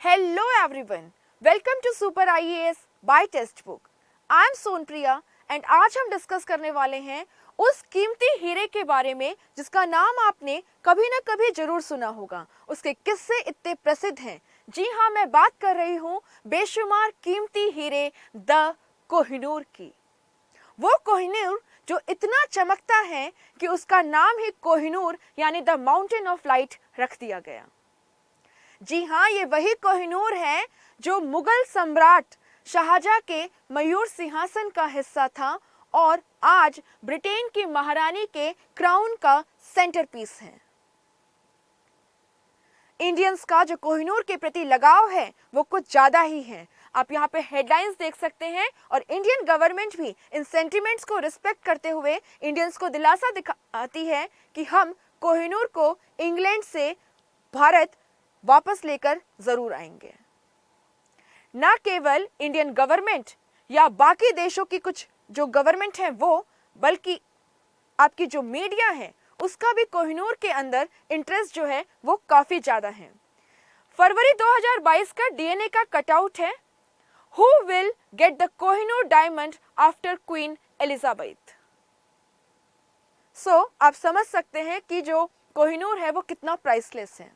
Hello everyone, welcome to Super IAS by Textbook. I am Sonpriya and आज हम discuss करने वाले हैं उस कीमती हीरे के बारे में जिसका नाम आपने कभी ना कभी जरूर सुना होगा। उसके किस्से इतने प्रसिद्ध हैं। जी हाँ, मैं बात कर रही हूँ बेशुमार कीमती हीरे द कोहिनूर की। वो कोहिनूर जो इतना चमकता है कि उसका नाम ही कोहिनूर यानी द माउंटेन ऑफ लाइट रख दिया गया। जी हाँ, ये वही कोहिनूर है जो मुगल सम्राट शाहजहां के मयूर सिंहासन का हिस्सा था और आज ब्रिटेन की महारानी के क्राउन का सेंटर पीस है। इंडियंस का जो कोहिनूर के प्रति लगाव है वो कुछ ज्यादा ही है। आप यहाँ पे हेडलाइंस देख सकते हैं और इंडियन गवर्नमेंट भी इन सेंटिमेंट्स को रिस्पेक्ट करते हुए इंडियंस को दिलासा दिखाती है कि हम कोहिनूर को इंग्लैंड से भारत वापस लेकर जरूर आएंगे। न केवल इंडियन गवर्नमेंट या बाकी देशों की कुछ जो गवर्नमेंट है वो, बल्कि आपकी जो मीडिया है उसका भी कोहिनूर के अंदर इंटरेस्ट जो है वो काफी ज्यादा है। फरवरी 2022 का डीएनए का कटआउट है, who will get the Kohinoor diamond after queen Elizabeth. So आप समझ सकते हैं कि जो कोहिनूर है वो कितना प्राइसलेस है।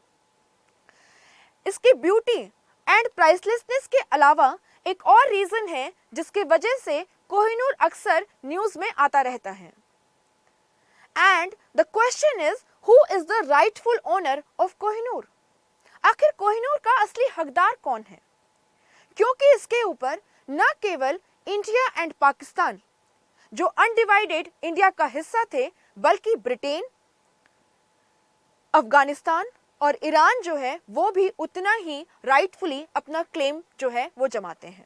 इसकी ब्यूटी एंड प्राइसलेसनेस के अलावा एक और रीजन है जिसकी वजह से कोहिनूर अक्सर न्यूज में आता रहता है। And the question is, who is the rightful owner of Kohinoor? आखिर कोहिनूर का असली हकदार कौन है? क्योंकि इसके ऊपर न केवल इंडिया एंड पाकिस्तान जो अनडिवाइडेड इंडिया का हिस्सा थे, बल्कि ब्रिटेन, अफगानिस्तान और ईरान जो है वो भी उतना ही राइटफुली अपना क्लेम जो है वो जमाते हैं।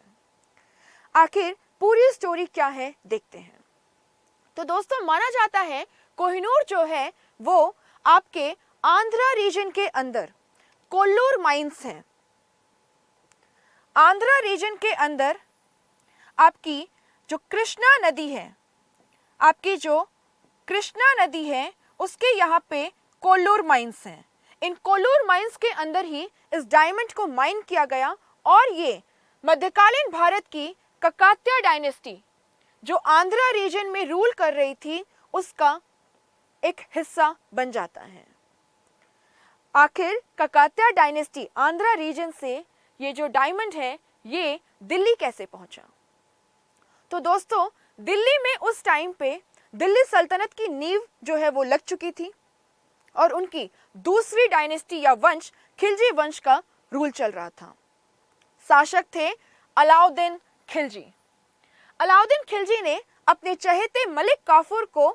आखिर पूरी स्टोरी क्या है देखते हैं। तो दोस्तों, माना जाता है कोहिनूर जो है वो आपके आंध्रा रीजन के अंदर कोल्लूर माइंस हैं। आंध्रा रीजन के अंदर आपकी जो कृष्णा नदी है, आपकी जो कृष्णा नदी है उसके यहाँ पे कोल्लूर माइंस हैं। इन कोल्लूर माइंस के अंदर ही इस डायमंड को माइन किया गया और ये मध्यकालीन भारत की ककात्या डायनेस्टी जो आंध्रा रीजन में रूल कर रही थी उसका एक हिस्सा बन जाता है। आखिर ककात्या डायनेस्टी आंध्रा रीजन से ये जो डायमंड है ये दिल्ली कैसे पहुंचा? तो दोस्तों, दिल्ली में उस टाइम पे दिल्ली सल्तनत की नींव जो है वो लग चुकी थी और उनकी दूसरी डायनेस्टी या वंश खिलजी वंश का रूल चल रहा था। शासक थे अलाउद्दीन खिलजी। अलाउद्दीन खिलजी ने अपने चहेते मलिक काफूर को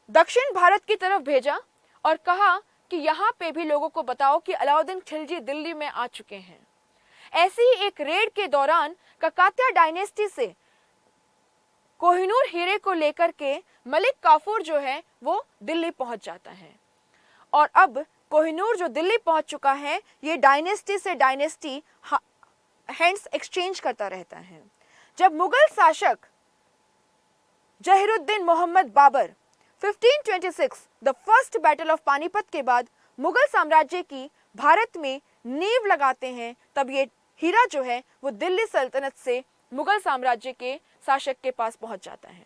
दक्षिण भारत की तरफ भेजा और कहा कि यहाँ पे भी लोगों को बताओ कि अलाउद्दीन खिलजी दिल्ली में आ चुके हैं। ऐसी ही एक रेड के दौरान ककात्या डायनेस्टी से कोहिनूर हीरे को लेकर के मलिक काफूर जो है वो दिल्ली पहुंच जाता है और अब कोहिनूर जो दिल्ली पहुंच चुका है ये डायनेस्टी से डायनेस्टी हैंड्स एक्सचेंज करता रहता है। जब मुगल शासक Zahiruddin Muhammad Babur 1526 the first battle of Panipat के बाद मुगल साम्राज्य की भारत में नींव लगाते हैं, तब ये हीरा जो है वो दिल्ली सल्तनत से मुगल साम्राज्य के शासक के पास पहुंच जाता है।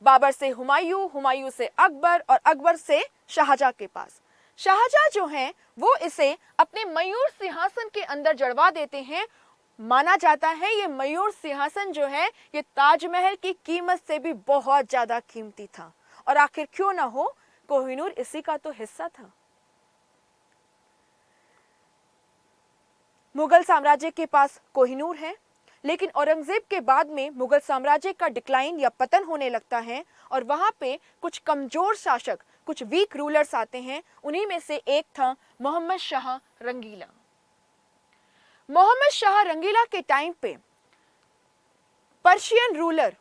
बाबर से हुमायूं, हुमायूं से अकबर और अकबर से शाहजहां के पास। शाहजहां जो हैं वो इसे अपने मयूर सिंहासन के अंदर जड़वा देते हैं। माना जाता है ये मयूर सिंहासन जो है ये ताजमहल की कीमत से भी बहुत ज्यादा कीमती था और आखिर क्यों ना हो, कोहिनूर इसी का तो हिस्सा था। मुगल साम्राज्य के पास कोहिनूर है, लेकिन औरंगजेब के बाद में मुगल साम्राज्य का डिक्लाइन या पतन होने लगता है और वहां पे कुछ कमजोर शासक, कुछ वीक रूलर्स आते हैं। उन्हीं में से एक था मोहम्मद शाह रंगीला। मोहम्मद शाह रंगीला के टाइम पे पर्शियन रूलर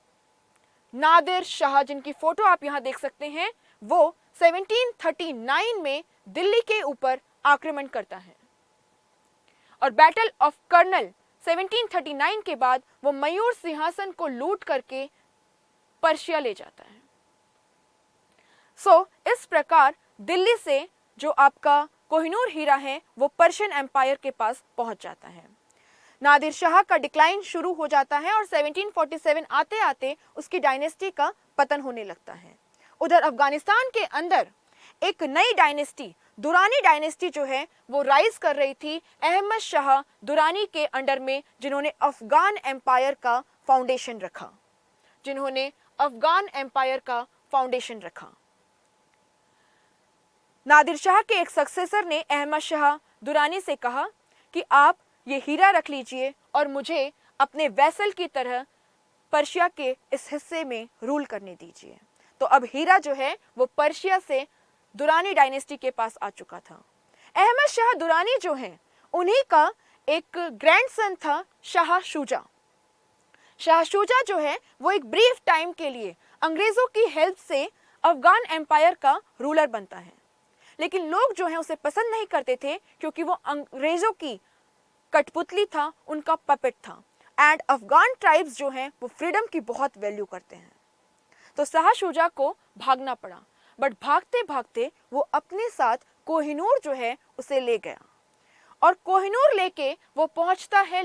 नादिर शाह, जिनकी फोटो आप यहां देख सकते हैं, वो 1739 में दिल्ली के ऊपर आक्रमण करता है और बैटल ऑफ कर्नल 1739 के बाद वो मयूर सिंहासन को लूट करके पर्शिया ले जाता है। इस प्रकार दिल्ली से जो आपका कोहिनूर हीरा है वो पर्शियन एम्पायर के पास पहुंच जाता है। नादिर शाह का डिक्लाइन शुरू हो जाता है और 1747 आते आते उसकी डायनेस्टी का पतन होने लगता है। उधर अफगानिस्तान के अंदर एक नई डायनेस्टी, दुरानी डायनेस्टी जो है वो राइज कर रही थी अहमद शाह दुरानी के अंडर में, जिन्होंने अफगान एम्पायर का फाउंडेशन रखा। नादिर शाह के एक सक्सेसर ने अहमद शाह दुरानी से कहा कि आप ये हीरा रख लीजिए और मुझे अपने वैसल की तरह पर्शिया के इस हिस्से में रूल करने दीजिए। तो अब हीरा जो है वो पर्शिया से दुरानी डायनेस्टी के पास आ चुका था। अहमद शाह दुरानी जो है उन्हीं का एक ग्रैंडसन था शाह शुजा। शाह शुजा जो है वो एक ब्रीफ टाइम के लिए अंग्रेजों की हेल्प से अफगान एम्पायर का रूलर बनता है, लेकिन लोग जो है उसे पसंद नहीं करते थे क्योंकि वो अंग्रेजों की कठपुतली था, उनका पपेट था। एंड अफगान ट्राइब्स जो हैं वो फ्रीडम की बहुत वैल्यू करते हैं। तो शाह शुजा को भागना पड़ा, बट भागते भागते वो अपने साथ कोहिनूर जो है उसे ले गया और कोहिनूर लेके वो पहुंचता है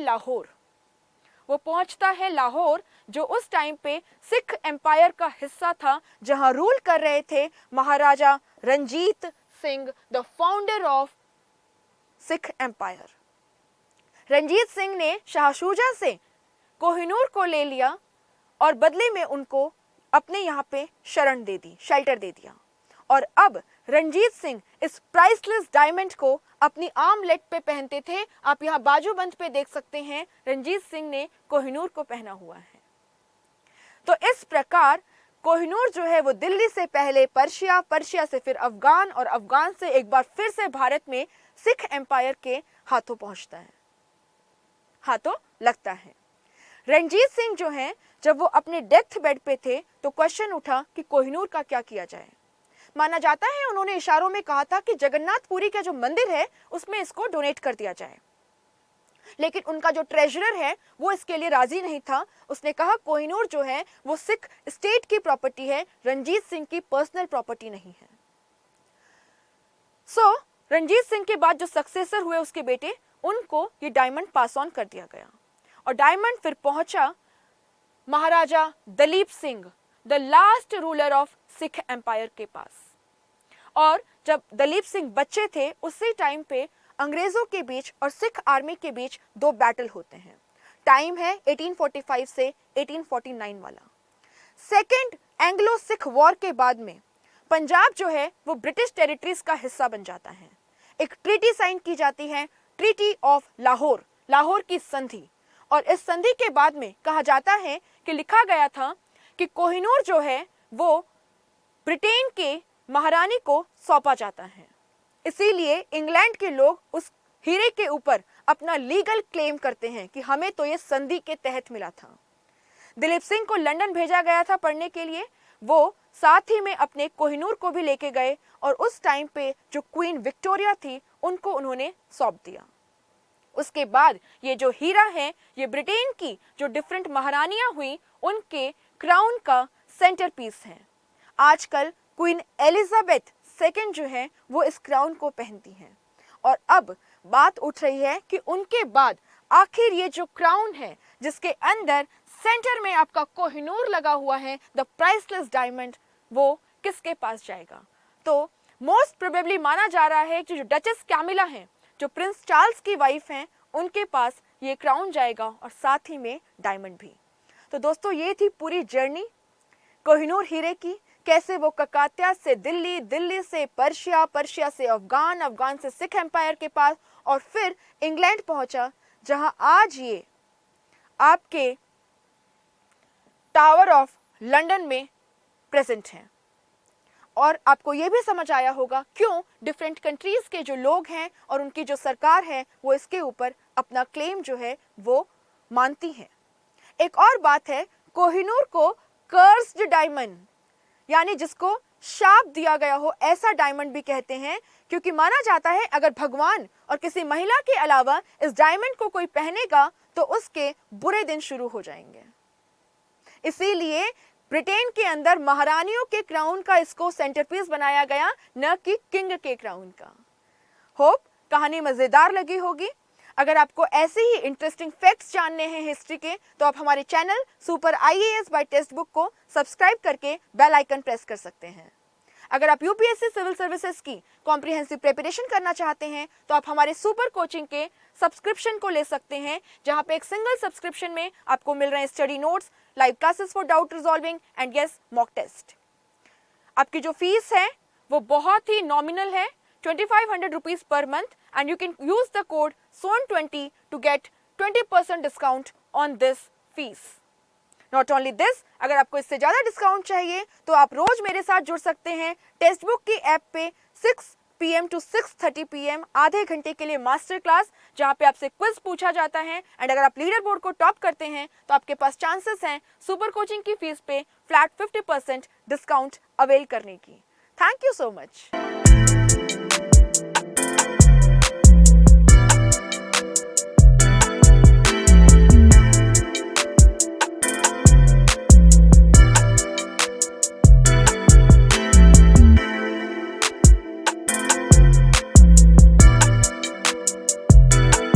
लाहौर, जो उस टाइम पे सिख एम्पायर का हिस्सा था, जहां रूल कर रहे थे Maharaja Ranjit Singh, the founder of Sikh empire. Ranjit Singh ने शाह शुजा से कोहिनूर को ले लिया और बदले में उनको अपने यहाँ पे शरण दे दी, शेल्टर दे दिया। और अब रंजीत सिंह इस प्राइसलेस डायमंड को अपनी आर्म लेग पे पहनते थे। आप यहाँ बाजूबंद पे देख सकते हैं रंजीत सिंह ने कोहिनूर को पहना हुआ है। तो इस प्रकार कोहिनूर जो है वो दिल्ली से पहले पर्शिया, पर्शिया से फिर अफगान और अफगान से एक बार फिर से भारत में सिख एम्पायर के हाथों लगता है। रंजीत सिंह जो हैं जब वो अपने डेथ बेड पे थे तो क्वेश्चन उठा कि कोहिनूर का क्या किया जाए। माना जाता है उन्होंने इशारों में कहा था कि जगन्नाथपुरी का जो मंदिर है उसमें इसको डोनेट कर दिया जाए, लेकिन उनका जो ट्रेजरर है वो इसके लिए राजी नहीं था। उसने कहा कोहिनूर जो है वो सिख स्टेट की प्रॉपर्टी है, रंजीत सिंह की पर्सनल प्रॉपर्टी नहीं है। सो रंजीत सिंह के बाद जो सक्सेसर हुए उसके बेटे, उनको ये डायमंड पास ऑन कर दिया गया और डायमंड फिर पहुंचा Maharaja Duleep Singh, the last ruler of Sikh empire के पास। और जब दलीप सिंह बच्चे थे उसी टाइम पे अंग्रेजों के बीच और सिख आर्मी के बीच दो बैटल होते हैं। टाइम है 1845 से 1849 वाला। सेकेंड एंग्लो सिख वॉर के बाद में पंजाब जो है वो ब्रिटिश टेरिटरीज का हिस्सा बन जाता है। एक ट्रीटी साइन की जाती है, ट्रीटी ऑफ लाहौर, लाहौर की संधि। और इस संधि के बाद में कहा जाता है कि लिखा गया था कि कोहिनूर जो है वो ब्रिटेन के महारानी को सौंपा जाता है। इसीलिए इंग्लैंड के लोग उस हीरे के ऊपर अपना लीगल क्लेम करते हैं कि हमें तो ये संधि के तहत मिला था। दिलीप सिंह को लंदन भेजा गया था पढ़ने के लिए, वो साथ ही में अपने कोहिनूर को भी लेके गए और उस टाइम पे जो क्वीन विक्टोरिया थी उनको उन्होंने सौंप दिया। उसके बाद ये जो हीरा है ये ब्रिटेन की जो डिफरेंट महारानियां हुई उनके क्राउन का सेंटर पीस है। आजकल क्वीन एलिजाबेथ सेकेंड जो है वो इस क्राउन को पहनती हैं और अब बात उठ रही है कि उनके बाद आखिर ये जो क्राउन है जिसके अंदर सेंटर में आपका कोहिनूर लगा हुआ है, द प्राइसलेस डायमंड, वो किसके पास जाएगा। तो मोस्ट प्रोबेबली माना जा रहा है कि जो डचेस कैमिला हैं, जो प्रिंस चार्ल्स की वाइफ हैं, उनके पास ये क्राउन जाएगा और साथ ही में डायमंड भी। तो दोस्तों ये थी पूरी जर्नी कोहिनूर हीरे की, कैसे वो ककातिया से दिल्ली, दिल्ली से पर्शिया, पर्शिया से अफगान, अफगान से सिख एम्पायर के पास और फिर इंग्लैंड पहुंचा, जहां आज ये आपके टावर ऑफ लंदन में प्रेजेंट हैं। और आपको ये भी समझ आया होगा क्यों डिफरेंट कंट्रीज के जो लोग हैं और उनकी जो सरकार है वो इसके ऊपर अपना क्लेम जो है वो मानती है। एक और बात है, कोहिनूर को कर्स्ड डायमंड यानी जिसको शाप दिया गया हो ऐसा डायमंड भी कहते हैं, क्योंकि माना जाता है अगर भगवान और किसी महिला के अलावा इस डायमंड को कोई पहनेगा तो उसके बुरे दिन शुरू हो जाएंगे। इसीलिए ब्रिटेन के अंदर महारानियों के क्राउन का इसको सेंटरपीस बनाया गया, न कि किंग के क्राउन का। होप कहानी मज़ेदार लगी होगी। अगर आपको ऐसे ही इंटरेस्टिंग फैक्ट्स जानने हैं हिस्ट्री के, तो आप हमारे channel super IAS by text book को सब्सक्राइब करके बेल आइकन प्रेस कर सकते हैं। अगर आप UPSC सिविल सर्विसेज की कॉम्प्रिहेंसिव प्रिपरेशन करना चाहते हैं, तो आप हमारे सुपर कोचिंग के सब्सक्रिप्शन को ले सकते हैं, जहां पे एक सिंगल सब्सक्रिप्शन में आपको मिल रहे हैं study notes, live classes for doubt resolving and yes mock test. आपकी जो फीस है वो बहुत ही नॉमिनल है, 2500 rupees per month, and you can use the code SON20 to get 20% discount on this fees. Not only this, अगर आपको इससे ज़्यादा डिस्काउंट चाहिए तो आप रोज मेरे साथ जुड़ सकते हैं टेक्स्ट बुक की ऐप पे 6 PM to 6:30 PM आधे घंटे के लिए मास्टर क्लास, जहाँ पे आपसे क्विज पूछा जाता है। एंड अगर आप लीडर बोर्ड को टॉप करते हैं तो आपके पास चांसेस हैं सुपर कोचिंग की फीस पे फ्लैट 50% डिस्काउंट अवेल करने की। Thank you so much.